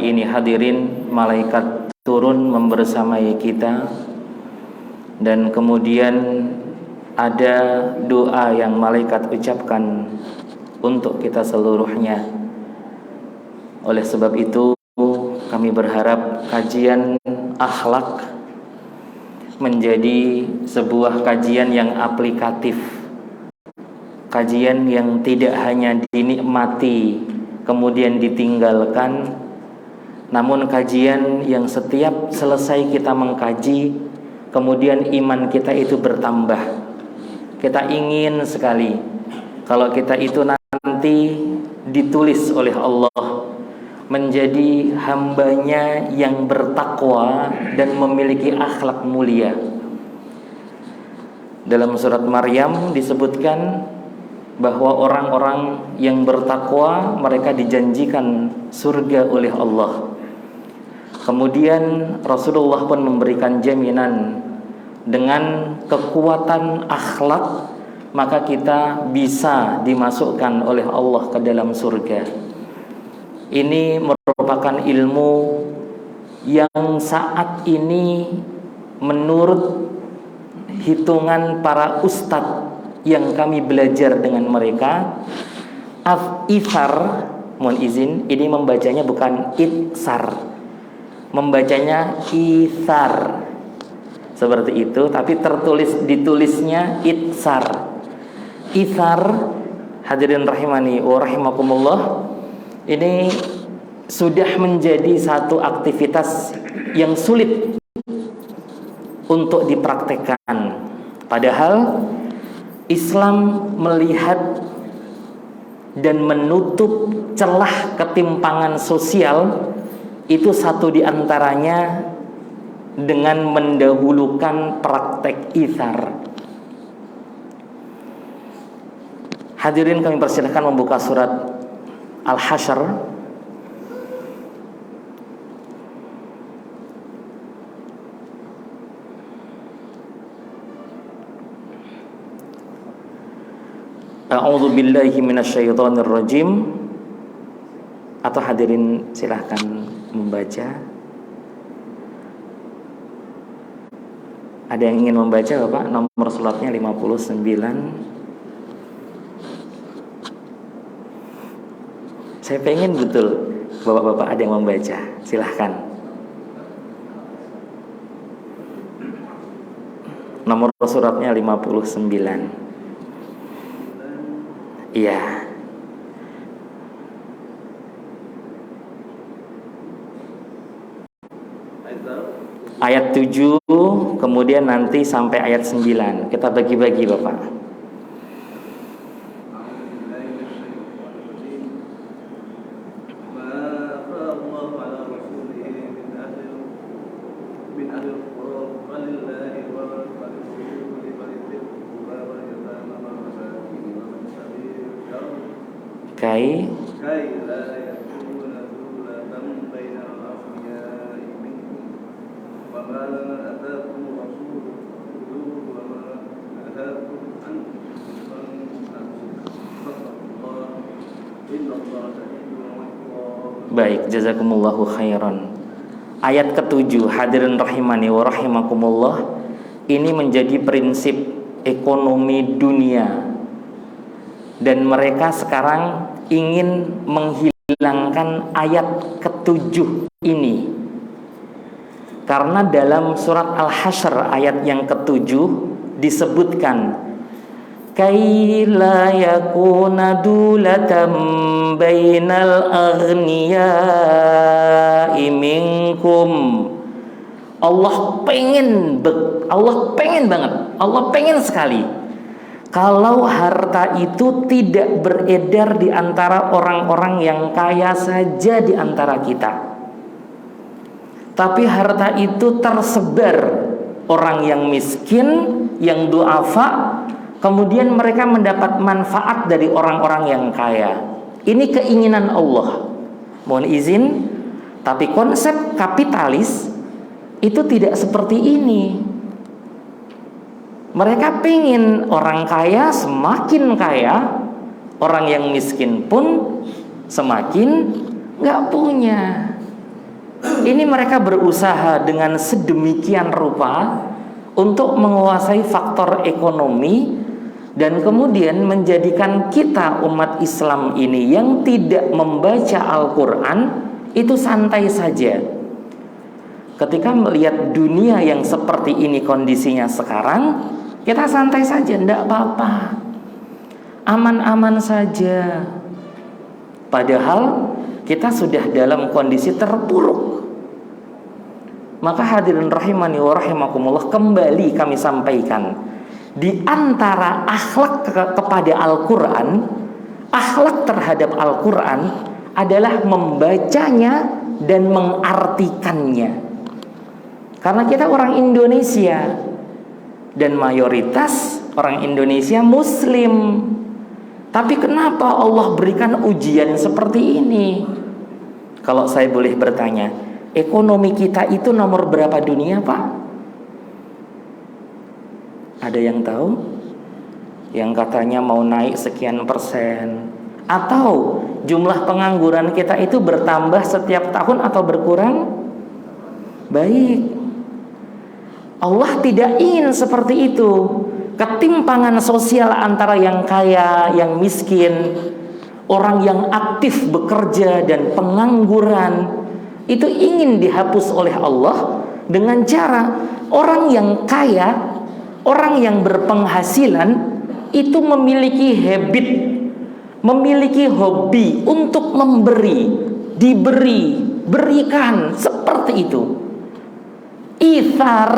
ini hadirin, malaikat turun membersamai kita, dan kemudian ada doa yang malaikat ucapkan untuk kita seluruhnya. Oleh sebab itu kami berharap kajian akhlak menjadi sebuah kajian yang aplikatif, kajian yang tidak hanya dinikmati kemudian ditinggalkan, namun kajian yang setiap selesai kita mengkaji, kemudian iman kita itu bertambah. Kita ingin sekali kalau kita itu nanti ditulis oleh Allah menjadi hambanya yang bertakwa dan memiliki akhlak mulia. Dalam surat Maryam disebutkan bahwa orang-orang yang bertakwa mereka dijanjikan surga oleh Allah. Kemudian Rasulullah pun memberikan jaminan dengan kekuatan akhlak maka kita bisa dimasukkan oleh Allah ke dalam surga. Ini merupakan ilmu yang saat ini menurut hitungan para ustadz yang kami belajar dengan mereka, ithar, mohon izin, ini membacanya bukan itsar, membacanya ithar seperti itu, tapi ditulisnya itsar. Ithar, hadirin rahimani wa rahimakumullah, ini sudah menjadi satu aktivitas yang sulit untuk dipraktekkan. Padahal Islam melihat dan menutup celah ketimpangan sosial itu satu diantaranya dengan mendahulukan praktek ithar. Hadirin, kami persilahkan membuka surat Al-Hasyr A'udzu billahi minasyaitonir rajim. Atau hadirin silahkan membaca. Ada yang ingin membaca Bapak? Nomor suratnya 59. Saya pengen betul Bapak-bapak ada yang membaca. Silahkan. Nomor suratnya 59. Iya. Ayat 7 kemudian nanti sampai ayat 9. Kita bagi-bagi Bapak. Kai Baik, jazakumullahu khairan. Ayat ke-7, hadirin rahimani wa rahimakumullah, ini menjadi prinsip ekonomi dunia. Dan mereka sekarang ingin menghilangkan ayat ke-7 ini. Karena dalam surat Al-Hasyr ayat yang ke-7 disebutkan kai la yakuna dulatan bainal aghniya'i minkum. Allah pengen banget, Allah pengen sekali kalau harta itu tidak beredar di antara orang-orang yang kaya saja di antara kita, tapi harta itu tersebar orang yang miskin, yang duafa, kemudian mereka mendapat manfaat dari orang-orang yang kaya. Ini keinginan Allah. Mohon izin, tapi konsep kapitalis itu tidak seperti ini. Mereka pengen orang kaya semakin kaya, orang yang miskin pun semakin gak punya. Ini mereka berusaha dengan sedemikian rupa untuk menguasai faktor ekonomi dan kemudian menjadikan kita umat Islam ini yang tidak membaca Al-Quran itu santai saja. Ketika melihat dunia yang seperti ini kondisinya sekarang, kita santai saja, tidak apa-apa, aman-aman saja. Padahal kita sudah dalam kondisi terpuruk. Maka hadirin rahimani wa rahimakumullah, kembali kami sampaikan, di antara akhlak kepada Al-Quran, akhlak terhadap Al-Quran adalah membacanya dan mengartikannya. Karena kita orang Indonesia dan mayoritas orang Indonesia Muslim. Tapi kenapa Allah berikan ujian seperti ini? Kalau saya boleh bertanya, ekonomi kita itu nomor berapa dunia, Pak? Ada yang tahu? Yang katanya mau naik sekian persen. Atau jumlah pengangguran kita itu bertambah setiap tahun atau berkurang? Baik, Allah tidak ingin seperti itu. Ketimpangan sosial antara yang kaya, yang miskin, orang yang aktif bekerja dan pengangguran, itu ingin dihapus oleh Allah dengan cara orang yang kaya, orang yang berpenghasilan itu memiliki habit, memiliki hobi untuk memberi, diberi, berikan, seperti itu. Ithar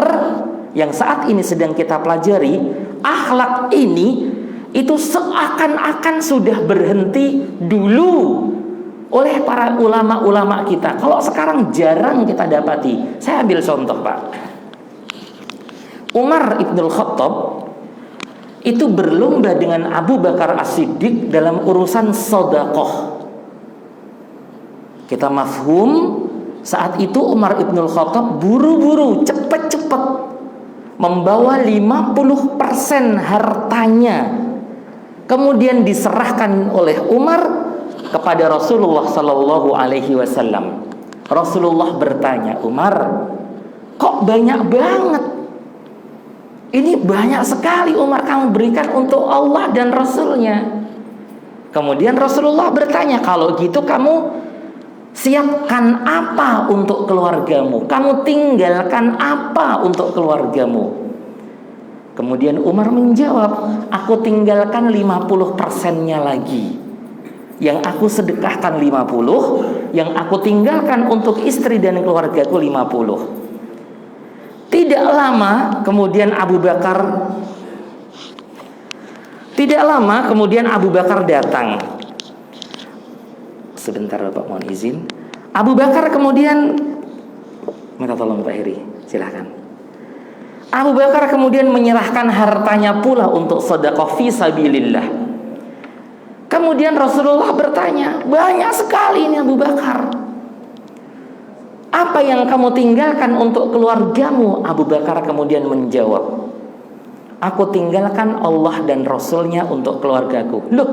yang saat ini sedang kita pelajari, akhlak ini itu seakan-akan sudah berhenti dulu oleh para ulama-ulama kita. Kalau sekarang jarang kita dapati. Saya ambil contoh, Pak. Umar Ibnul Khattab itu berlomba dengan Abu Bakar As-Siddiq dalam urusan sedekah. Kita mafhum, saat itu Umar Ibnul Khattab buru-buru, cepat-cepat membawa 50% hartanya, kemudian diserahkan oleh Umar kepada Rasulullah Sallallahu Alaihi Wasallam. Rasulullah bertanya, Umar, kok banyak banget? Ini banyak sekali Umar kamu berikan untuk Allah dan Rasulnya. Kemudian Rasulullah bertanya, kalau gitu kamu siapkan apa untuk keluargamu? Kamu tinggalkan apa untuk keluargamu? Kemudian Umar menjawab, aku tinggalkan 50%-nya lagi. Yang aku sedekahkan 50, yang aku tinggalkan untuk istri dan keluargaku 50. Tidak lama kemudian Abu Bakar datang. Sebentar Bapak, mohon izin. Abu Bakar kemudian minta tolong Pak Heri, silahkan. Abu Bakar kemudian menyerahkan hartanya pula untuk sedekah fi sabilillah. Kemudian Rasulullah bertanya, banyak sekali ini Abu Bakar, apa yang kamu tinggalkan untuk keluargamu? Abu Bakar kemudian menjawab, aku tinggalkan Allah dan Rasulnya untuk keluargaku. Loh,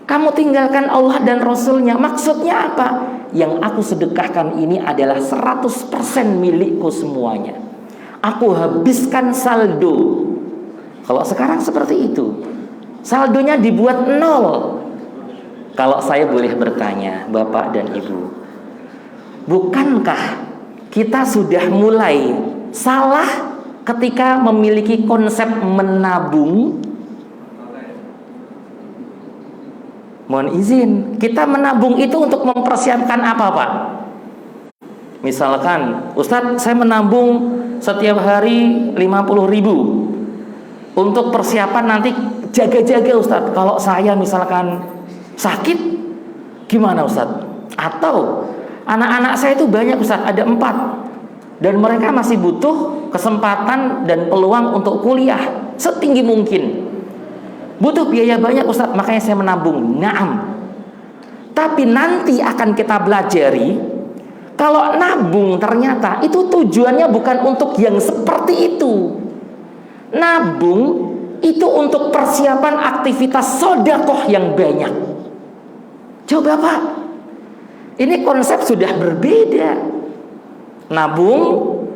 kamu tinggalkan Allah dan Rasulnya, maksudnya apa? Yang aku sedekahkan ini adalah 100% milikku semuanya. Aku habiskan saldo. Kalau sekarang seperti itu, saldonya dibuat 0. Kalau saya boleh bertanya, Bapak dan Ibu, bukankah kita sudah mulai salah ketika memiliki konsep menabung? Mohon izin, kita menabung itu untuk mempersiapkan apa, Pak? Misalkan, Ustadz, saya menabung setiap hari 50.000 untuk persiapan nanti jaga-jaga, Ustadz. Kalau saya misalkan sakit, gimana, Ustadz? Atau anak-anak saya itu banyak, Ustadz, ada 4, dan mereka masih butuh kesempatan dan peluang untuk kuliah setinggi mungkin. Butuh biaya banyak, Ustadz, makanya saya menabung. Naam. Tapi nanti akan kita belajari, kalau nabung ternyata itu tujuannya bukan untuk yang seperti itu. Nabung itu untuk persiapan aktivitas sedekah yang banyak. Coba Pak, ini konsep sudah berbeda. nabung,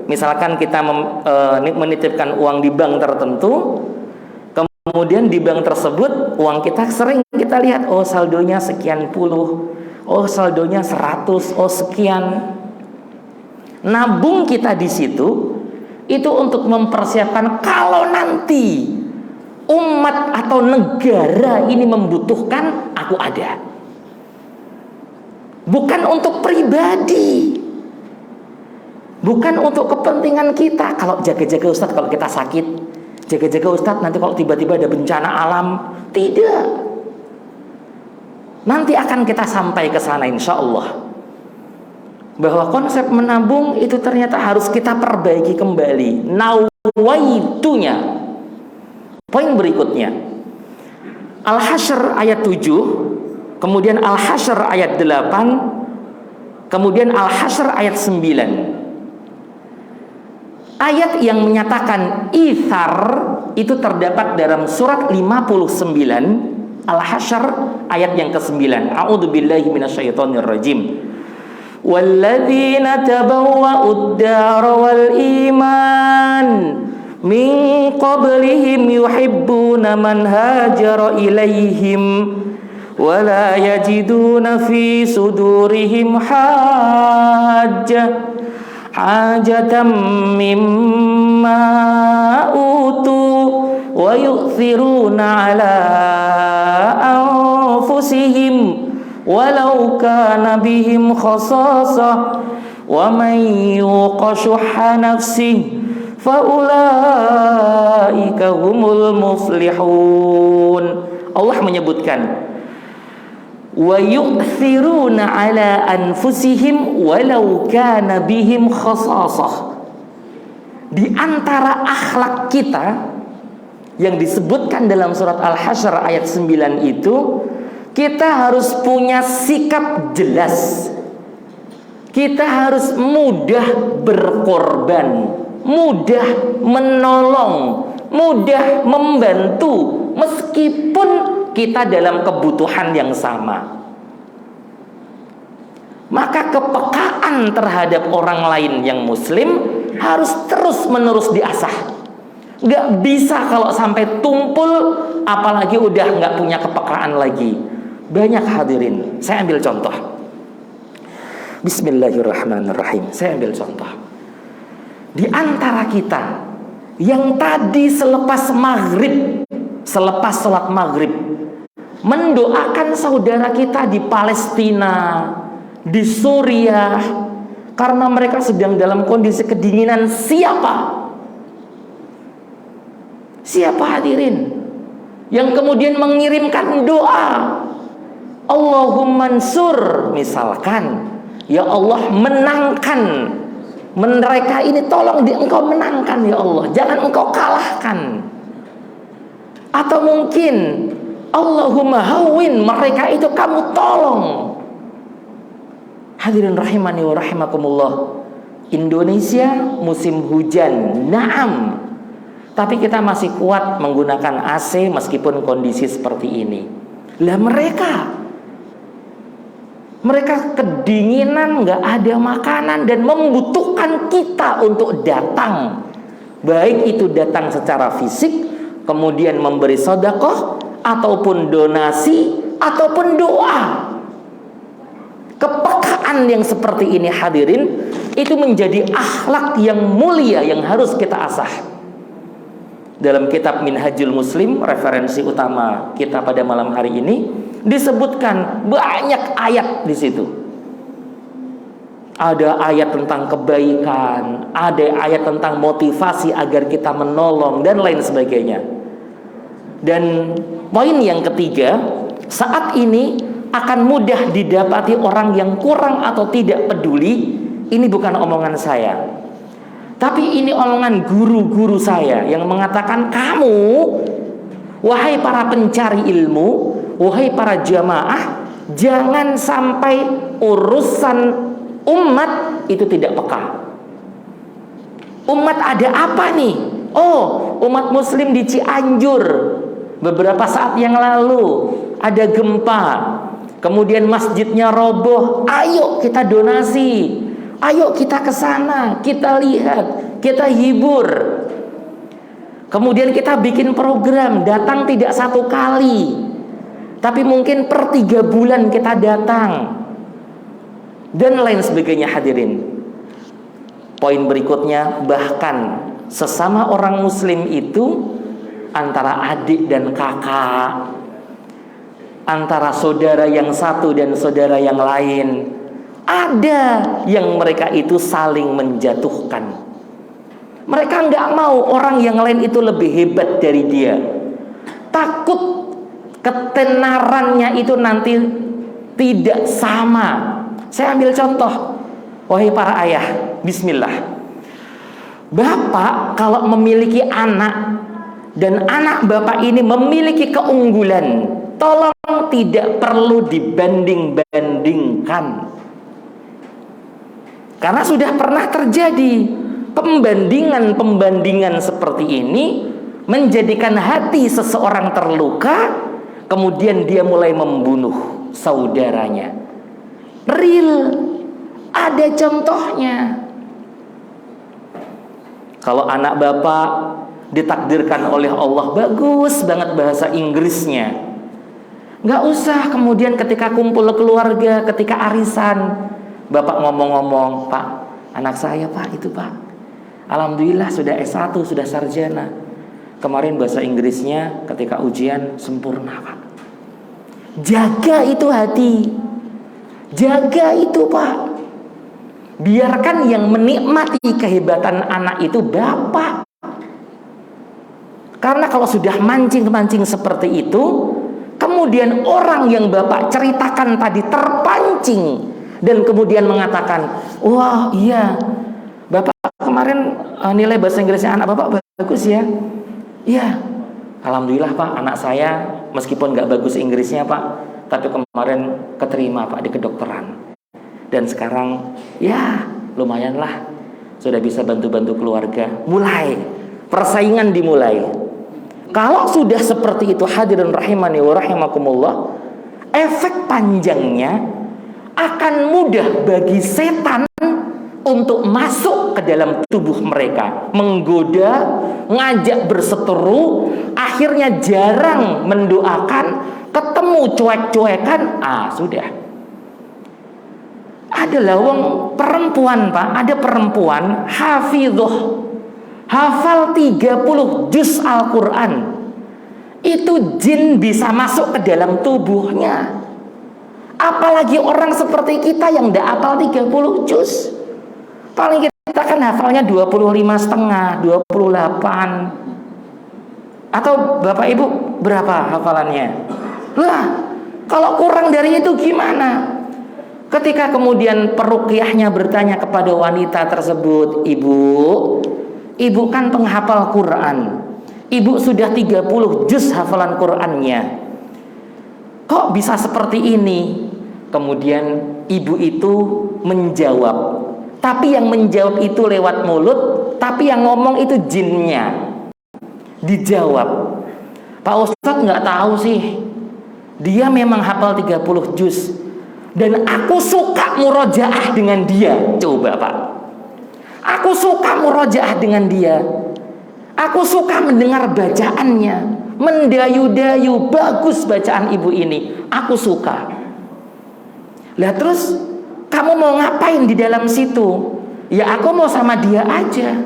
misalkan kita menitipkan uang di bank tertentu, kemudian di bank tersebut uang kita sering kita lihat, oh saldonya sekian puluh, oh saldonya 100, oh sekian. Nabung kita di situ itu untuk mempersiapkan kalau nanti umat atau negara ini membutuhkan, aku ada. Bukan untuk pribadi, bukan untuk kepentingan kita. Kalau jaga-jaga Ustadz kalau kita sakit, jaga-jaga Ustadz nanti kalau tiba-tiba ada bencana alam. Tidak. Nanti akan kita sampai ke sana insya Allah. Bahwa konsep menabung itu ternyata harus kita perbaiki kembali. Nawaitunya. Poin berikutnya, Al-Hasyr ayat 7, kemudian Al-Hasyr ayat 8, kemudian Al-Hasyr ayat 9. Ayat yang menyatakan ithar itu terdapat dalam surat 59 Al-Hasyr ayat yang ke-9. A'udzubillahi minasyaitonirrajim. Walladzina tabawwa'ud dara wal iman min qablihim yuhibbuna man hajara ilaihim wa la yajiduna fi sudurihim hajatan mimma utu wa yu'thiruna ala anfusihim walau kana bihim khasasah wa man yuqa syuhha nafsihi faulaika humul muflihun. Allah menyebutkan wa yu'thiruna ala anfusihim walau kana bihim khasasah. Di antara akhlak kita yang disebutkan dalam surat Al-Hasyr ayat 9 itu, kita harus punya sikap jelas. Kita harus mudah berkorban, mudah menolong, mudah membantu, meskipun kita dalam kebutuhan yang sama. Maka kepekaan terhadap orang lain yang muslim harus terus-menerus diasah. Gak bisa kalau sampai tumpul, apalagi udah gak punya kepekaan lagi. Banyak hadirin, saya ambil contoh. Bismillahirrahmanirrahim. Saya ambil contoh. Di antara kita yang tadi selepas maghrib, selepas sholat maghrib, mendoakan saudara kita di Palestina, di Suriah, karena mereka sedang dalam kondisi kedinginan. Siapa hadirin yang kemudian mengirimkan doa Allahumma ansur, misalkan, ya Allah menangkan mereka ini, tolong engkau menangkan ya Allah, jangan engkau kalahkan. Atau mungkin Allahumma hawin, mereka itu kamu tolong. Hadirin rahimani wa rahimakumullah, Indonesia musim hujan, na'am, tapi kita masih kuat menggunakan AC meskipun kondisi seperti ini. Lah mereka kedinginan, gak ada makanan, dan membutuhkan kita untuk datang. Baik itu datang secara fisik, kemudian memberi sedekah, ataupun donasi, ataupun doa. Kepekaan yang seperti ini hadirin, itu menjadi akhlak yang mulia yang harus kita asah. Dalam kitab Minhajul Muslim, referensi utama kita pada malam hari ini, disebutkan banyak ayat di situ. Ada ayat tentang kebaikan, ada ayat tentang motivasi agar kita menolong, dan lain sebagainya. Dan poin yang ketiga, saat ini akan mudah didapati orang yang kurang atau tidak peduli. Ini bukan omongan saya, tapi ini omongan guru-guru saya yang mengatakan, kamu, wahai para pencari ilmu, wahai para jamaah, jangan sampai urusan umat itu tidak peka. Umat ada apa nih? Oh, umat muslim di Cianjur beberapa saat yang lalu ada gempa, kemudian masjidnya roboh. Ayo kita donasi. Ayo kita ke sana, kita lihat, kita hibur. Kemudian kita bikin program, datang tidak satu kali, tapi mungkin per 3 bulan kita datang, dan lain sebagainya. Hadirin, poin berikutnya, bahkan sesama orang muslim itu antara adik dan kakak, antara saudara yang satu dan saudara yang lain, ada yang mereka itu saling menjatuhkan. Mereka nggak mau orang yang lain itu lebih hebat dari dia. Takut ketenarannya itu nanti tidak sama. Saya ambil contoh. Wahai para ayah, bismillah. Bapak kalau memiliki anak dan anak bapak ini memiliki keunggulan, tolong tidak perlu dibanding-bandingkan. Karena sudah pernah terjadi pembandingan seperti ini, menjadikan hati seseorang terluka, kemudian dia mulai membunuh saudaranya. Real, ada contohnya. Kalau anak bapak ditakdirkan oleh Allah bagus banget bahasa Inggrisnya, nggak usah kemudian ketika kumpul keluarga, ketika arisan, bapak ngomong-ngomong, "Pak, anak saya pak itu pak, alhamdulillah sudah S1, sudah sarjana. Kemarin bahasa Inggrisnya ketika ujian sempurna pak." Jaga itu hati, jaga itu pak. Biarkan yang menikmati kehebatan anak itu bapak. Karena kalau sudah mancing-mancing seperti itu, kemudian orang yang bapak ceritakan tadi terpancing dan kemudian mengatakan, "Wah iya, bapak kemarin nilai bahasa Inggrisnya anak bapak bagus ya." "Iya, alhamdulillah pak, anak saya meskipun gak bagus Inggrisnya pak, tapi kemarin keterima pak di kedokteran. Dan sekarang ya lumayan lah, sudah bisa bantu-bantu keluarga." Mulai, persaingan dimulai. Kalau sudah seperti itu, hadirin rahimani wa rahimakumullah, efek panjangnya akan mudah bagi setan untuk masuk ke dalam tubuh mereka, menggoda, ngajak berseteru, akhirnya jarang mendoakan, ketemu cuek-cuekan, sudah. Ada lawang perempuan pak, ada perempuan hafidhoh, hafal 30 juz Al-Quran. Itu jin bisa masuk ke dalam tubuhnya. Apalagi orang seperti kita yang tidak hafal 30 juz. Paling kita kan hafalnya 25,5, 28. Atau bapak ibu berapa hafalannya? Lah, kalau kurang dari itu gimana? Ketika kemudian peruqyahnya bertanya kepada wanita tersebut, Ibu kan penghafal Quran, ibu sudah 30 juz hafalan Qurannya, kok bisa seperti ini? Kemudian ibu itu menjawab, tapi yang menjawab itu lewat mulut, tapi yang ngomong itu jinnya. Dijawab, "Pak Ustadz nggak tahu sih, dia memang hafal 30 juz, dan aku suka murojaah dengan dia." Coba pak, aku suka murojaah dengan dia, aku suka mendengar bacaannya, mendayu-dayu, bagus bacaan ibu ini, aku suka. Lah terus kamu mau ngapain di dalam situ? Ya aku mau sama dia aja.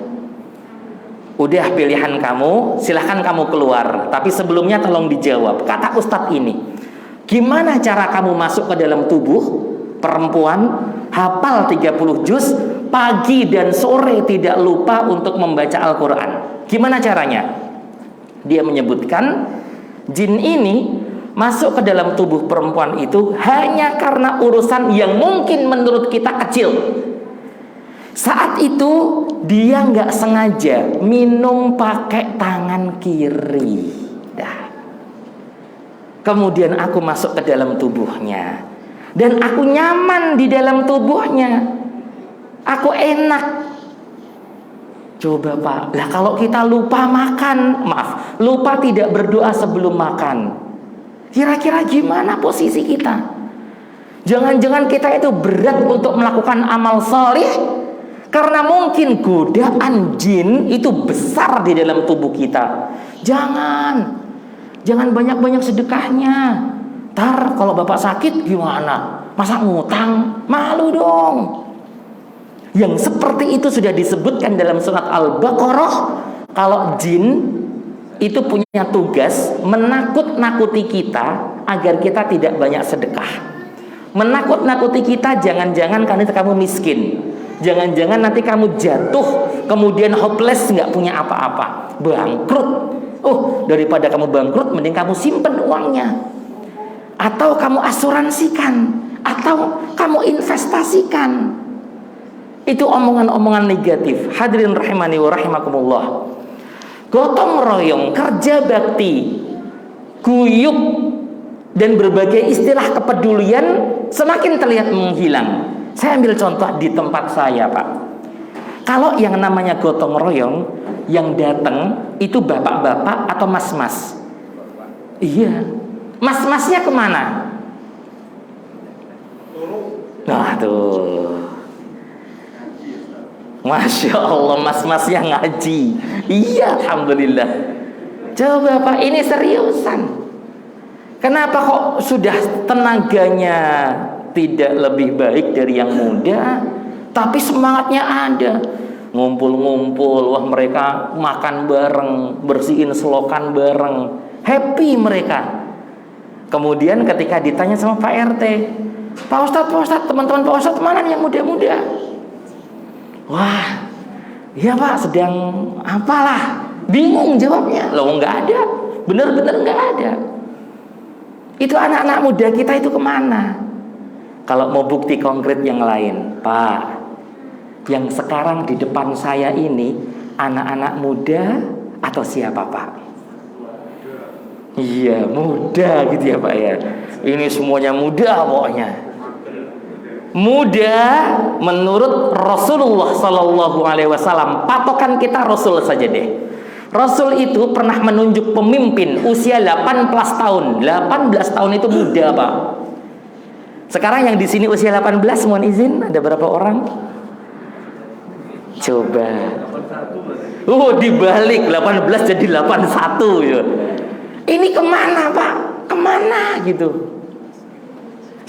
Udah, pilihan kamu, silahkan kamu keluar. Tapi sebelumnya tolong dijawab, kata Ustadz ini, gimana cara kamu masuk ke dalam tubuh perempuan, hafal 30 juz, pagi dan sore tidak lupa untuk membaca Al-Quran? Gimana caranya? Dia menyebutkan, jin ini masuk ke dalam tubuh perempuan itu hanya karena urusan yang mungkin menurut kita kecil. Saat itu dia nggak sengaja minum pakai tangan kiri. Kemudian aku masuk ke dalam tubuhnya, dan aku nyaman di dalam tubuhnya, aku enak. Coba pak, lah kalau kita lupa makan, lupa tidak berdoa sebelum makan, kira-kira gimana posisi kita? Jangan-jangan kita itu berat untuk melakukan amal saleh karena mungkin godaan jin itu besar di dalam tubuh kita. Jangan banyak-banyak sedekahnya. Ntar kalau bapak sakit gimana? Masa ngutang? Malu dong. Yang seperti itu sudah disebutkan dalam surat Al-Baqarah. Kalau jin itu punya tugas menakut-nakuti kita agar kita tidak banyak sedekah. Menakut-nakuti kita, jangan-jangan karena kamu miskin, jangan-jangan nanti kamu jatuh kemudian hopeless, nggak punya apa-apa, bangkrut. Daripada kamu bangkrut, mending kamu simpen uangnya, atau kamu asuransikan, atau kamu investasikan. Itu omongan-omongan negatif. Hadirin rahimani wa rahimakumullah. Gotong royong, kerja bakti, guyub, dan berbagai istilah kepedulian semakin terlihat menghilang. Saya ambil contoh di tempat saya, Pak. Kalau yang namanya gotong royong, yang datang itu bapak-bapak atau mas-mas? Iya. Mas-masnya kemana? Nah tuh, Masya Allah, mas-masnya ngaji. Iya, alhamdulillah. Coba Pak, ini seriusan. Kenapa kok sudah tenaganya tidak lebih baik dari yang muda, tapi semangatnya ada. Ngumpul-ngumpul, wah mereka makan bareng, bersihin selokan bareng, happy mereka. Kemudian ketika ditanya sama Pak RT, Pak Ustadz, teman-teman Pak Ustadz mana nih yang muda-muda? Wah, iya Pak, sedang apalah. Bingung jawabnya. Loh nggak ada, bener-bener nggak ada. Itu anak-anak muda kita itu kemana? Kalau mau bukti konkret yang lain, Pak, yang sekarang di depan saya ini anak-anak muda atau siapa Pak? Iya, muda gitu ya Pak ya. Ini semuanya muda pokoknya. Muda menurut Rasulullah Sallallahu Alaihi Wasallam. Patokan kita Rasul saja deh. Rasul itu pernah menunjuk pemimpin usia 18 tahun. 18 tahun itu muda Pak. Sekarang yang di sini usia 18, mohon izin, ada berapa orang? Coba. Dibalik 18 jadi 81 ya. Ini kemana Pak? Kemana gitu?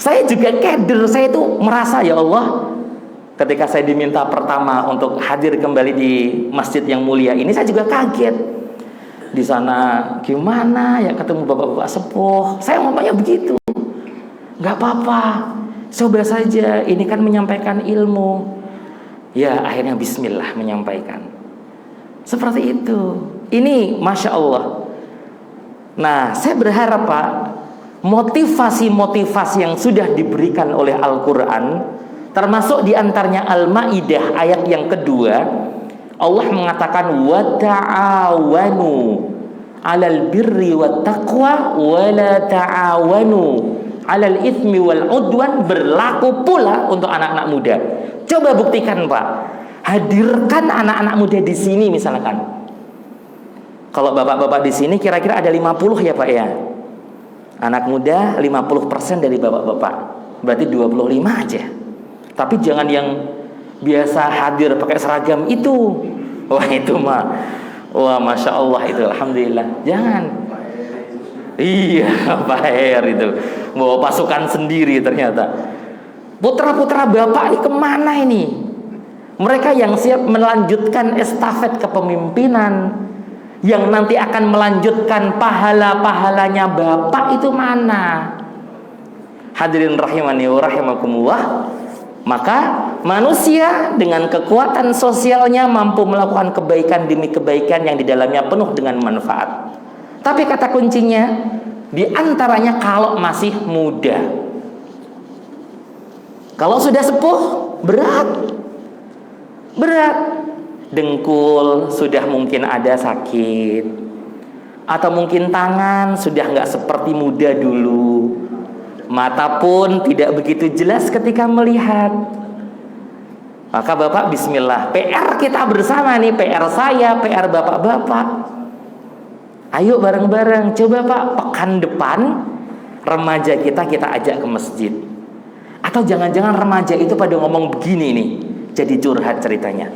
Saya juga keder, saya itu merasa ya Allah, ketika saya diminta pertama untuk hadir kembali di masjid yang mulia ini, saya juga kaget. Di sana gimana ya ketemu bapak-bapak sepuh. Saya ngomongnya begitu. Gak apa-apa, coba saja, ini kan menyampaikan ilmu. Ya akhirnya bismillah menyampaikan. Seperti itu. Ini Masya Allah. Nah saya berharap Pak, motivasi-motivasi yang sudah diberikan oleh Al-Quran, termasuk diantaranya Al-Ma'idah ayat yang kedua, Allah mengatakan wa ta'awanu 'alal birri wat taqwa wa la ta'awanu 'alal itsmi wal 'udwan, berlaku pula untuk anak-anak muda. Coba buktikan Pak, hadirkan anak-anak muda di sini misalkan. Kalau bapak-bapak di sini kira-kira ada 50 ya Pak ya. Anak muda 50% dari bapak-bapak, berarti 25 aja. Tapi jangan yang biasa hadir pakai seragam itu. Wah itu mah, wah Masya Allah itu, alhamdulillah. Jangan. Iya Pak Her itu bawa pasukan sendiri ternyata. Putra-putra bapak ini kemana ini? Mereka yang siap melanjutkan estafet kepemimpinan, yang nanti akan melanjutkan pahala-pahalanya bapak itu mana? Hadirin rahimani wa rahimakumullah. Maka manusia dengan kekuatan sosialnya mampu melakukan kebaikan demi kebaikan yang di dalamnya penuh dengan manfaat. Tapi kata kuncinya di antaranya kalau masih muda. Kalau sudah sepuh berat. Dengkul sudah mungkin ada sakit, atau mungkin tangan sudah nggak seperti muda dulu, mata pun tidak begitu jelas ketika melihat. Maka Bapak bismillah, PR kita bersama nih, PR saya, PR bapak-bapak. Ayo bareng-bareng, coba Pak, pekan depan remaja kita ajak ke masjid. Atau jangan-jangan remaja itu pada ngomong begini nih, jadi curhat ceritanya.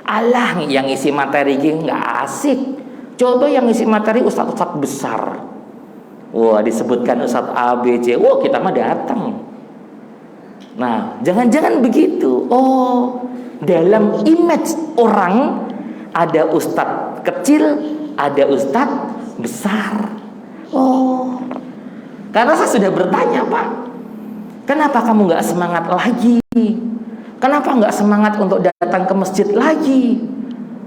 Alah, yang isi materi ini nggak asik. Coba yang isi materi ustadz-ustadz besar. Wah, disebutkan ustadz A, B, C. Wah, kita mah datang. Nah, jangan-jangan begitu. Oh, dalam image orang ada ustadz kecil, ada ustadz besar. Oh, karena saya sudah bertanya, Pak, kenapa kamu nggak semangat lagi? Kenapa nggak semangat untuk datang ke masjid lagi?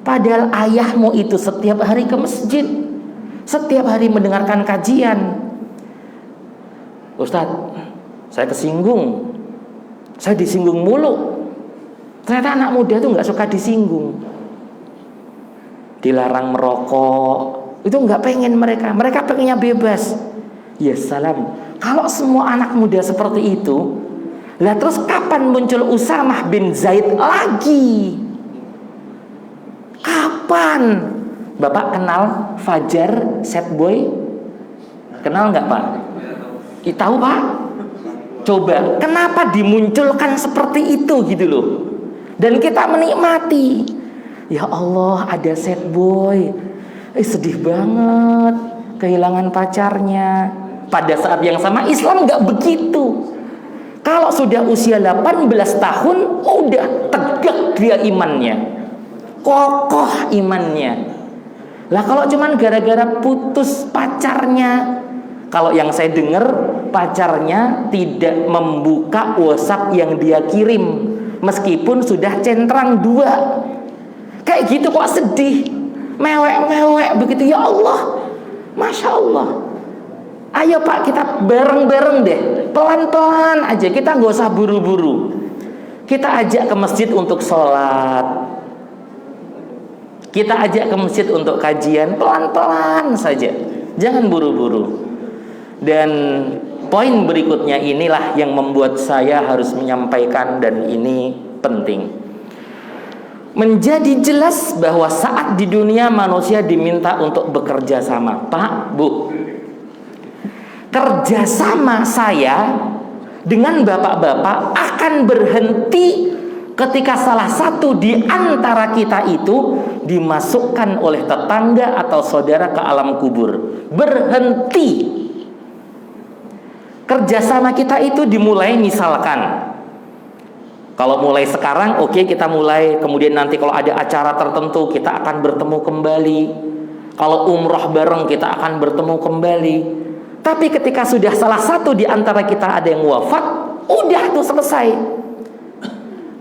Padahal ayahmu itu setiap hari ke masjid, setiap hari mendengarkan kajian. Ustadz, saya kesinggung, saya disinggung mulu. Ternyata anak muda itu nggak suka disinggung. Dilarang merokok, itu nggak pengen mereka. Mereka pengennya bebas. Ya salam. Kalau semua anak muda seperti itu, lah terus kapan muncul Usamah bin Zaid lagi? Kapan? Bapak kenal Fajar Sad Boy? Kenal nggak, Pak? Tahu, Pak? Coba, kenapa dimunculkan seperti itu gitu loh? Dan kita menikmati. Ya Allah, ada sad boy. Sedih banget kehilangan pacarnya. Pada saat yang sama Islam nggak begitu. Kalau sudah usia 18 tahun, udah tegak dia imannya, kokoh imannya. Lah kalau cuman gara-gara putus pacarnya, kalau yang saya dengar pacarnya tidak membuka WhatsApp yang dia kirim meskipun sudah centrang 2. Kayak gitu kok sedih, mewek-mewek begitu. Ya Allah, Masya Allah. Ayo Pak, kita bareng-bareng deh, pelan-pelan aja, kita nggak usah buru-buru. Kita ajak ke masjid untuk sholat, kita ajak ke masjid untuk kajian, pelan-pelan saja, jangan buru-buru. Dan poin berikutnya inilah yang membuat saya harus menyampaikan, dan ini penting. Menjadi jelas bahwa saat di dunia manusia diminta untuk bekerja sama. Pak, Bu, kerjasama saya dengan bapak-bapak akan berhenti ketika salah satu di antara kita itu dimasukkan oleh tetangga atau saudara ke alam kubur. Berhenti. Kerjasama kita itu dimulai, misalkan kalau mulai sekarang, oke, kita mulai. Kemudian nanti kalau ada acara tertentu kita akan bertemu kembali. Kalau umroh bareng kita akan bertemu kembali. Tapi ketika sudah salah satu di antara kita ada yang wafat, udah tuh selesai.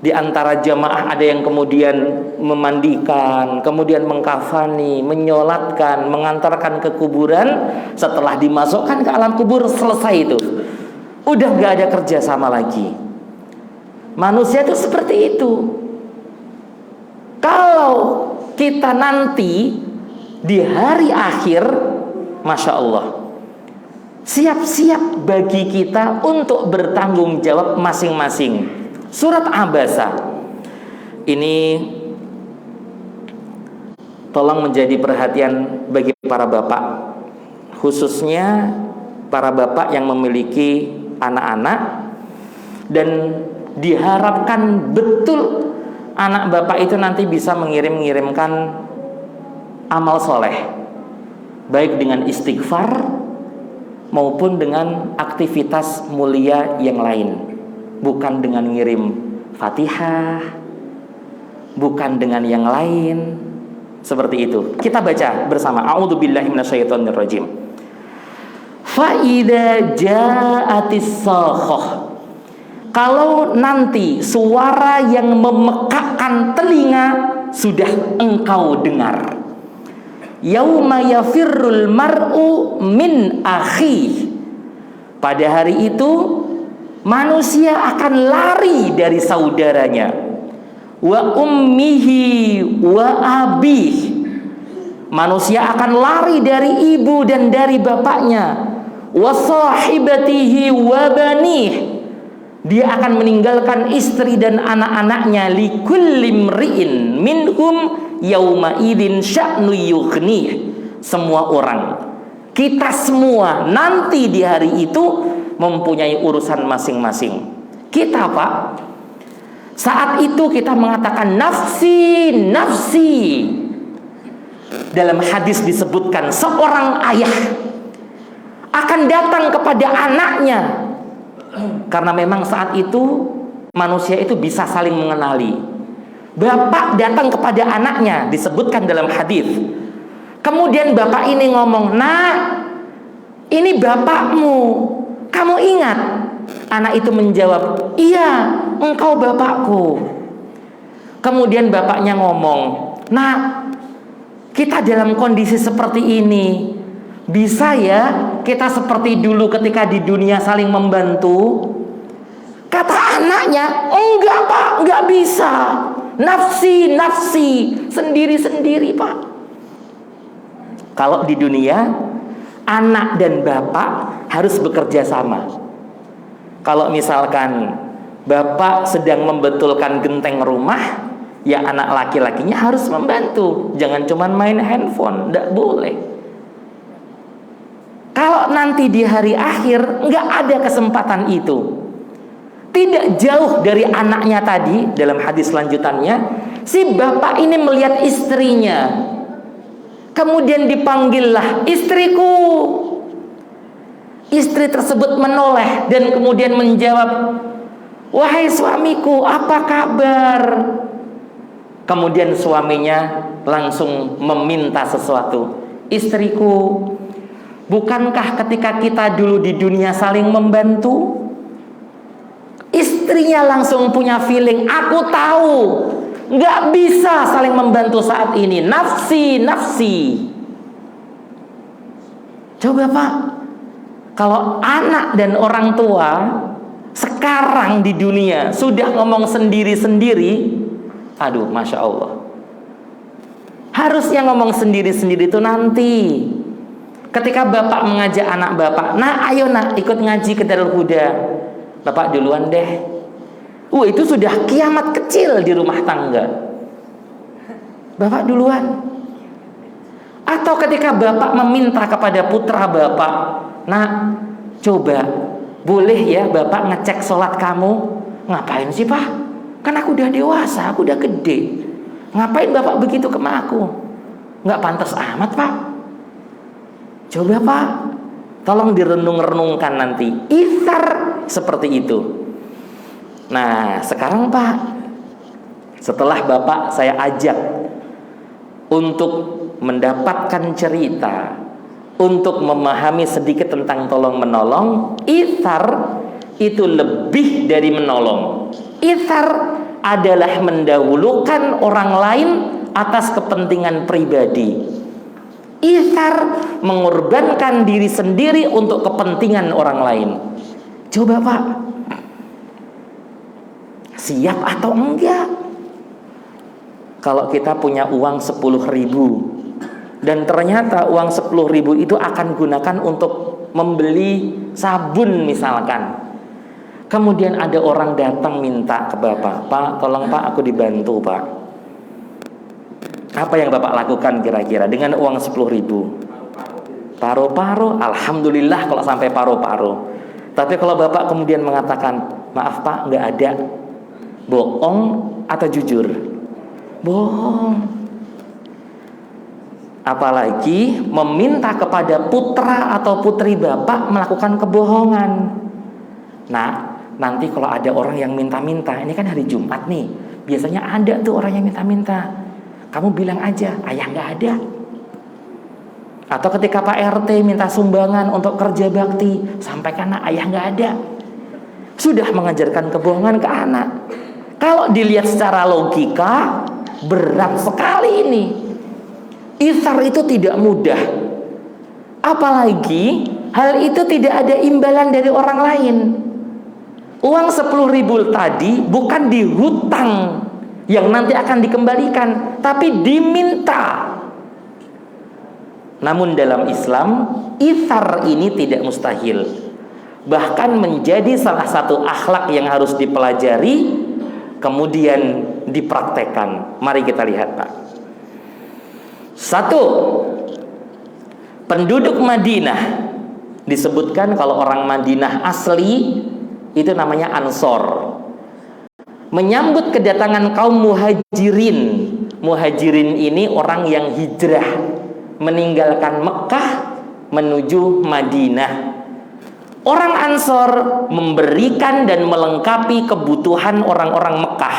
Di antara jamaah ada yang kemudian memandikan, kemudian mengkafani, menyolatkan, mengantarkan ke kuburan. Setelah dimasukkan ke alam kubur, selesai itu. Udah gak ada kerjasama lagi. Manusia itu seperti itu. Kalau kita nanti di hari akhir, Masya Allah, siap-siap bagi kita untuk bertanggung jawab masing-masing. Surat Abasa ini tolong menjadi perhatian bagi para bapak, khususnya para bapak yang memiliki anak-anak, dan diharapkan betul anak bapak itu nanti bisa mengirimkan amal soleh, baik dengan istighfar maupun dengan aktivitas mulia yang lain. Bukan dengan ngirim Fatihah, bukan dengan yang lain. Seperti itu. Kita baca bersama. A'udzubillahi minasyaitonirrajim. Fa idza ja'atis sakhah. Kalau nanti suara yang memekakkan telinga sudah engkau dengar. Yauma yafirrul mar'u min akhihi. Pada hari itu manusia akan lari dari saudaranya. Wa ummihi wa abih. Manusia akan lari dari ibu dan dari bapaknya. Wa sahibatihi wa banih. Dia akan meninggalkan istri dan anak-anaknya. Likulli mri'in minhum yauma idzin sya'nu yughnih. Semua orang, kita semua nanti di hari itu mempunyai urusan masing-masing. Kita Pak, saat itu kita mengatakan nafsi, nafsi. Dalam hadis disebutkan seorang ayah akan datang kepada anaknya, karena memang saat itu manusia itu bisa saling mengenali. Bapak datang kepada anaknya, disebutkan dalam hadis. Kemudian bapak ini ngomong, "Nak, ini bapakmu, kamu ingat?" Anak itu menjawab, "Iya, engkau bapakku." Kemudian bapaknya ngomong, "Nak, kita dalam kondisi seperti ini, bisa ya kita seperti dulu ketika di dunia saling membantu?" Kata anaknya, "Enggak Pak, enggak bisa. Nafsi, nafsi, sendiri-sendiri Pak." Kalau di dunia, anak dan bapak harus bekerja sama. Kalau misalkan bapak sedang membetulkan genteng rumah, ya anak laki-lakinya harus membantu. Jangan cuma main handphone, tidak boleh. Kalau nanti di hari akhir nggak ada kesempatan itu. Tidak jauh dari anaknya tadi, dalam hadis lanjutannya, si bapak ini melihat istrinya. Kemudian dipanggillah, "Istriku." Istri tersebut menoleh dan kemudian menjawab, "Wahai suamiku, apa kabar?" Kemudian suaminya langsung meminta sesuatu. "Istriku, bukankah ketika kita dulu di dunia saling membantu?" Istrinya langsung punya feeling, "Aku tahu, nggak bisa saling membantu saat ini. Nafsi, nafsi." Coba Pak, kalau anak dan orang tua sekarang di dunia sudah ngomong sendiri-sendiri, aduh, Masya Allah. Harusnya ngomong sendiri-sendiri itu nanti. Ketika bapak mengajak anak bapak, "Nah, ayo nak ikut ngaji ke Darul Huda." Bapak duluan deh. Itu sudah kiamat kecil di rumah tangga. Bapak duluan. Atau ketika bapak meminta kepada putra bapak, "Nak, coba boleh ya bapak ngecek sholat kamu?" "Ngapain sih Pak? Kan aku udah dewasa, aku udah gede. Ngapain bapak begitu ke aku? Nggak pantas amat Pak." Coba Pak, tolong direnung-renungkan nanti. Ithar seperti itu. Nah sekarang Pak, setelah bapak saya ajak untuk mendapatkan cerita, untuk memahami sedikit tentang tolong menolong, ithar itu lebih dari menolong. Ithar adalah mendahulukan orang lain atas kepentingan pribadi. Ithar mengorbankan diri sendiri untuk kepentingan orang lain. Coba Pak, siap atau enggak? Kalau kita punya uang 10.000 dan ternyata uang 10.000 itu akan gunakan untuk membeli sabun misalkan. Kemudian ada orang datang minta ke bapak, "Pak, tolong Pak, aku dibantu Pak." Apa yang bapak lakukan kira-kira dengan uang 10.000? Paruh-paruh, alhamdulillah kalau sampai paruh-paruh. Tapi kalau bapak kemudian mengatakan, "Maaf Pak, nggak ada," bohong atau jujur? Bohong. Apalagi meminta kepada putra atau putri bapak melakukan kebohongan. Nah, nanti kalau ada orang yang minta-minta, ini kan hari Jumat nih, biasanya ada tuh orang yang minta-minta. Kamu bilang aja, "Ayah nggak ada." Atau ketika Pak RT minta sumbangan untuk kerja bakti, sampaikan, "Ayah nggak ada." Sudah mengajarkan kebohongan ke anak. Kalau dilihat secara logika, berat sekali ini. Ithar itu tidak mudah. Apalagi hal itu tidak ada imbalan dari orang lain. Uang 10.000 tadi bukan dihutang yang nanti akan dikembalikan, tapi diminta. Namun dalam Islam, ithar ini tidak mustahil. Bahkan menjadi salah satu akhlak yang harus dipelajari, kemudian dipraktekkan. Mari kita lihat Pak. 1. Penduduk Madinah disebutkan kalau orang Madinah asli itu namanya Ansor. menyambut kedatangan kaum muhajirin. Muhajirin ini orang yang hijrah meninggalkan Mekah menuju Madinah. Orang Ansor memberikan dan melengkapi kebutuhan orang-orang Mekah.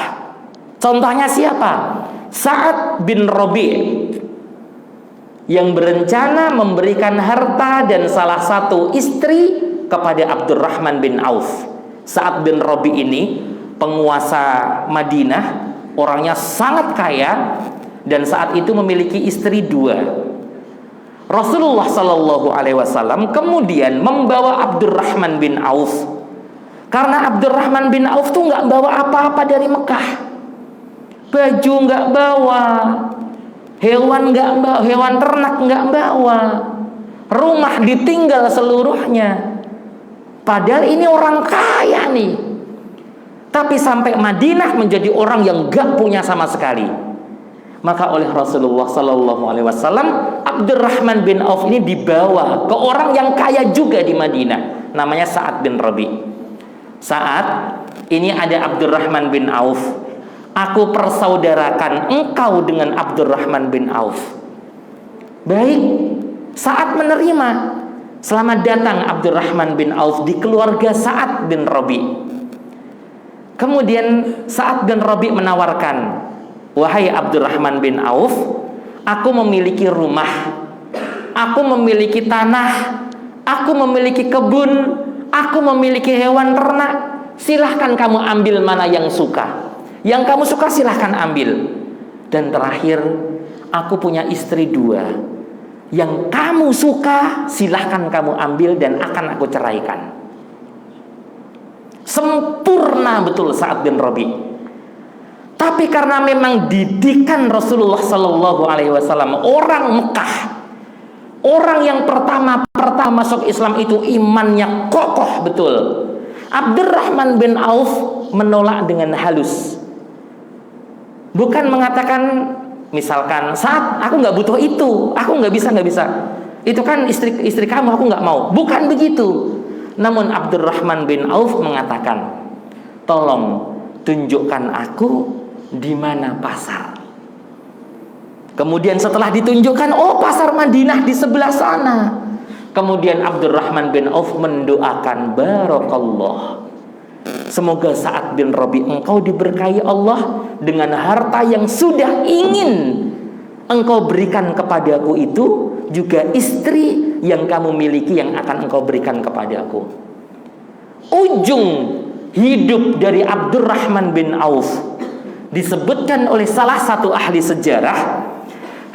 Contohnya siapa? Sa'ad bin Rabi' yang berencana memberikan harta dan salah satu istri kepada Abdurrahman bin Auf. Sa'ad bin Rabi' ini penguasa Madinah, orangnya sangat kaya, dan saat itu memiliki istri 2. Rasulullah Shallallahu Alaihi Wasallam kemudian membawa Abdurrahman bin Auf, karena Abdurrahman bin Auf tuh nggak bawa apa-apa dari Mekah. Baju nggak bawa, hewan nggak bawa, hewan ternak nggak bawa, rumah ditinggal seluruhnya. Padahal ini orang kaya nih, tapi sampai Madinah menjadi orang yang nggak punya sama sekali. Maka oleh Rasulullah Sallallahu Alaihi Wasallam, Abdurrahman bin Auf ini dibawa ke orang yang kaya juga di Madinah, namanya Sa'ad bin Rabi'. Sa'ad, ini ada Abdurrahman bin Auf. Aku persaudarakan engkau dengan Abdurrahman bin Auf. Baik, Sa'ad menerima. Selamat datang Abdurrahman bin Auf di keluarga Sa'ad bin Rabi'. Kemudian Sa'ad bin Rabi' menawarkan, wahai Abdurrahman bin Auf, aku memiliki rumah, aku memiliki tanah, aku memiliki kebun, aku memiliki hewan ternak. Silahkan kamu ambil mana yang suka. Yang kamu suka silahkan ambil. Dan terakhir, aku punya istri 2. Yang kamu suka silahkan kamu ambil dan akan aku ceraikan. Sempurna betul Sa'ad bin Rabi'. Tapi karena memang didikan Rasulullah Sallallahu Alaihi Wasallam, orang Mekah, orang yang pertama masuk Islam itu imannya kokoh betul. Abdurrahman bin Auf menolak dengan halus, bukan mengatakan misalkan, saat aku nggak butuh itu, aku nggak bisa, itu kan istri kamu, aku nggak mau. Bukan begitu. Namun Abdurrahman bin Auf mengatakan, tolong tunjukkan aku di mana pasar. Kemudian setelah ditunjukkan, oh pasar Madinah di sebelah sana. Kemudian Abdurrahman bin Auf mendoakan, barakallah, semoga Sa'ad bin Rabi' engkau diberkahi Allah dengan harta yang sudah ingin engkau berikan kepadaku itu, juga istri yang kamu miliki yang akan engkau berikan kepadaku. Ujung hidup dari Abdurrahman bin Auf disebutkan oleh salah satu ahli sejarah,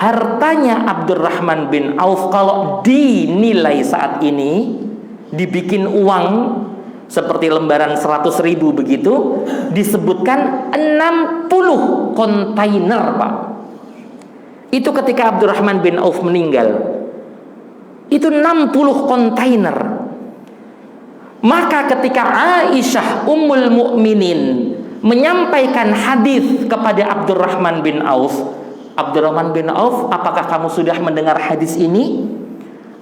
hartanya Abdurrahman bin Auf kalau dinilai saat ini, dibikin uang seperti lembaran 100.000 begitu, disebutkan 60 kontainer, Pak. Itu ketika Abdurrahman bin Auf meninggal, itu 60 kontainer. Maka ketika Aisyah Ummul Mukminin menyampaikan hadis kepada Abdurrahman bin Auf, Abdurrahman bin Auf, apakah kamu sudah mendengar hadis ini?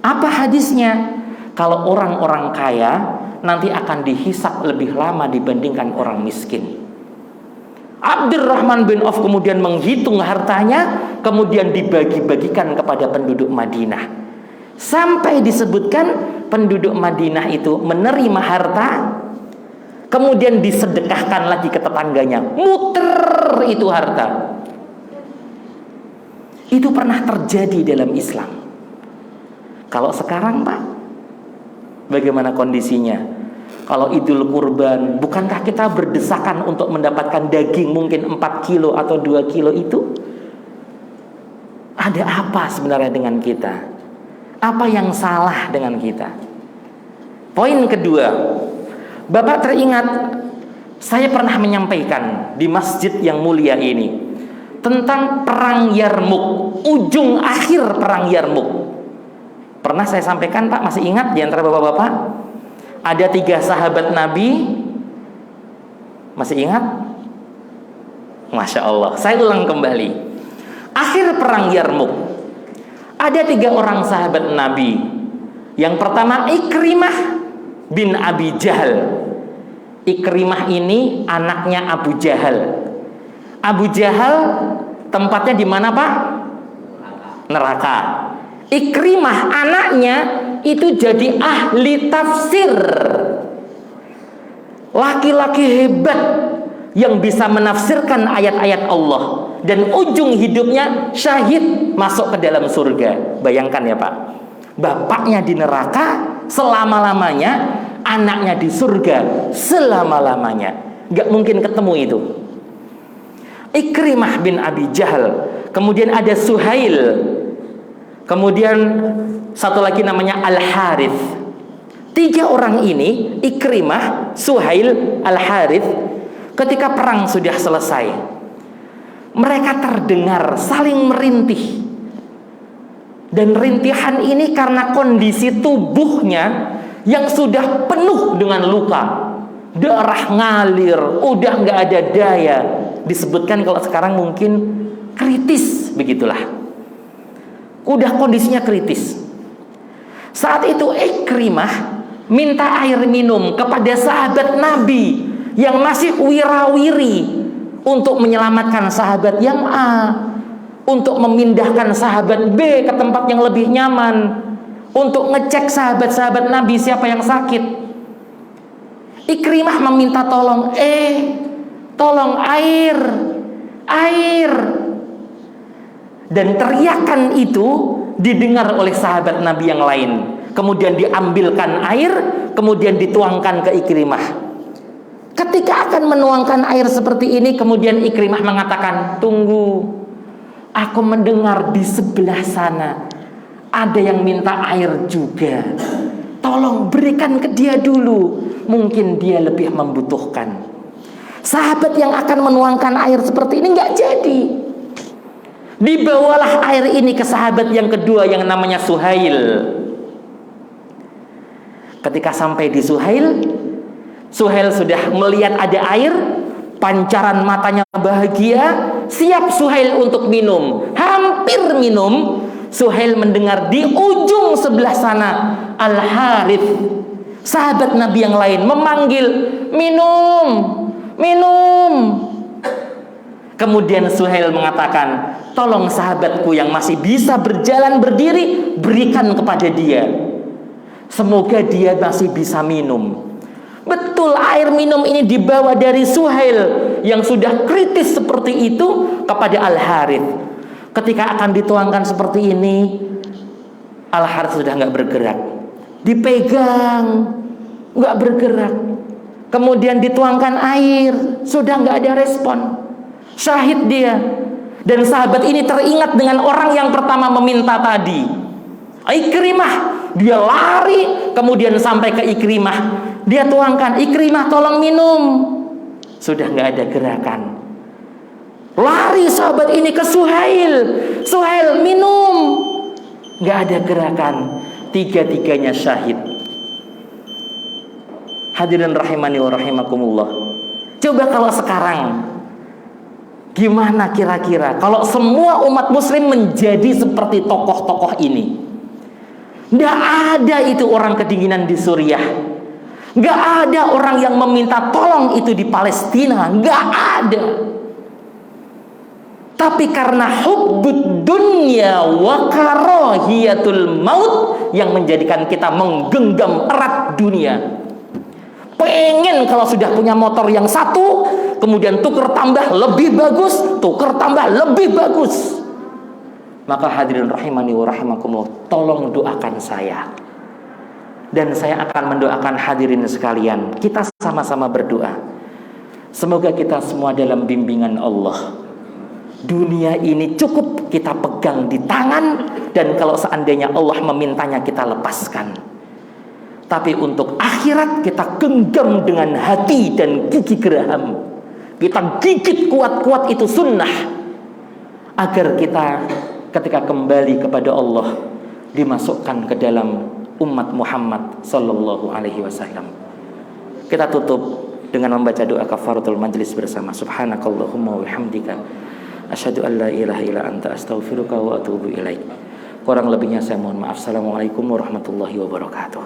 Apa hadisnya? Kalau orang-orang kaya nanti akan dihisap lebih lama dibandingkan orang miskin. Abdurrahman bin Auf kemudian menghitung hartanya, kemudian dibagi-bagikan kepada penduduk Madinah. Sampai disebutkan penduduk Madinah itu menerima harta, kemudian disedekahkan lagi ke tetangganya. Muter itu harta. Itu pernah terjadi dalam Islam. Kalau sekarang, Pak, bagaimana kondisinya? Kalau Idul Kurban, bukankah kita berdesakan untuk mendapatkan daging mungkin 4 kilo atau 2 kilo itu? Ada apa sebenarnya dengan kita? Apa yang salah dengan kita? Poin kedua, Bapak teringat, saya pernah menyampaikan di masjid yang mulia ini tentang perang Yarmuk, ujung akhir perang Yarmuk. Pernah saya sampaikan, Pak, masih ingat di antara bapak-bapak? Ada 3 sahabat Nabi, masih ingat? Masya Allah, saya ulang kembali. Akhir perang Yarmuk, ada 3 orang sahabat Nabi. Yang pertama Ikrimah bin Abi Jahal. Ikrimah ini anaknya Abu Jahal. Abu Jahal tempatnya di mana, Pak? Neraka. Ikrimah anaknya itu jadi ahli tafsir. Laki-laki hebat yang bisa menafsirkan ayat-ayat Allah, dan ujung hidupnya syahid masuk ke dalam surga. Bayangkan ya Pak, bapaknya di neraka selama-lamanya, anaknya di surga selama-lamanya. Gak mungkin ketemu itu. Ikrimah bin Abi Jahal. Kemudian ada Suhail. Kemudian satu lagi namanya Al-Harith. 3 orang ini, Ikrimah, Suhail, Al-Harith, ketika perang sudah selesai, mereka terdengar saling merintih. Dan rintihan ini karena kondisi tubuhnya yang sudah penuh dengan luka, darah ngalir, udah nggak ada daya. Disebutkan kalau sekarang mungkin kritis, begitulah. Udah kondisinya kritis. Saat itu Ikrimah minta air minum kepada sahabat Nabi yang masih wirawiri untuk menyelamatkan sahabat yang A, untuk memindahkan sahabat B ke tempat yang lebih nyaman, untuk ngecek sahabat-sahabat Nabi siapa yang sakit. Ikrimah meminta tolong, tolong air. Dan teriakan itu didengar oleh sahabat Nabi yang lain. Kemudian diambilkan air, kemudian dituangkan ke Ikrimah. Ketika akan menuangkan air seperti ini, kemudian Ikrimah mengatakan, tunggu, aku mendengar di sebelah sana ada yang minta air juga. Tolong berikan ke dia dulu, mungkin dia lebih membutuhkan. Sahabat yang akan menuangkan air seperti ini nggak jadi. Dibawalah air ini ke sahabat yang kedua yang namanya Suhail. Ketika sampai di Suhail, Suhail sudah melihat ada air, pancaran matanya bahagia, siap Suhail untuk minum. Hampir minum, Suhail mendengar di ujung sebelah sana Al-Harith, sahabat Nabi yang lain, memanggil, minum. Kemudian Suhail mengatakan, tolong sahabatku yang masih bisa berjalan berdiri, berikan kepada dia. Semoga dia masih bisa minum. Betul, air minum ini dibawa dari Suhail yang sudah kritis seperti itu kepada Al-Harith. Ketika akan dituangkan seperti ini, Al-Harith sudah nggak bergerak. Dipegang, nggak bergerak. Kemudian dituangkan air, sudah nggak ada respon. Syahid dia. Dan sahabat ini teringat dengan orang yang pertama meminta tadi, Ikrimah. Dia lari, kemudian sampai ke Ikrimah. Dia tuangkan, Ikrimah tolong minum. Sudah nggak ada gerakan. Lari sahabat ini ke Suhail. Suhail minum. Nggak ada gerakan. 3-tiganya syahid. Hadirin rahimani wa rahimakumullah. Coba kalau sekarang, gimana kira-kira kalau semua umat muslim menjadi seperti tokoh-tokoh ini? Nggak ada itu orang kedinginan di Suriah. Nggak ada orang yang meminta tolong itu di Palestina. Nggak ada. Tapi karena hubbud dunya wa karahiyatul maut yang menjadikan kita menggenggam erat dunia. Pengen kalau sudah punya motor yang satu, kemudian tuker tambah lebih bagus, tuker tambah lebih bagus. Maka hadirin rahimani wa rahimakumullah, tolong doakan saya. Dan saya akan mendoakan hadirin sekalian. Kita sama-sama berdoa. Semoga kita semua dalam bimbingan Allah. Dunia ini cukup kita pegang di tangan, dan kalau seandainya Allah memintanya kita lepaskan. Tapi untuk akhirat kita genggam dengan hati dan gigi geraham. Kita gigit kuat-kuat itu sunnah, agar kita ketika kembali kepada Allah dimasukkan ke dalam umat Muhammad sallallahu alaihi wasallam. Kita tutup dengan membaca doa kafaratul majlis bersama. Subhanakallahumma wa bihamdika asyhadu an la ilaha illa anta astaghfiruka wa atubu ilaik. Kurang lebihnya saya mohon maaf. Assalamualaikum warahmatullahi wabarakatuh.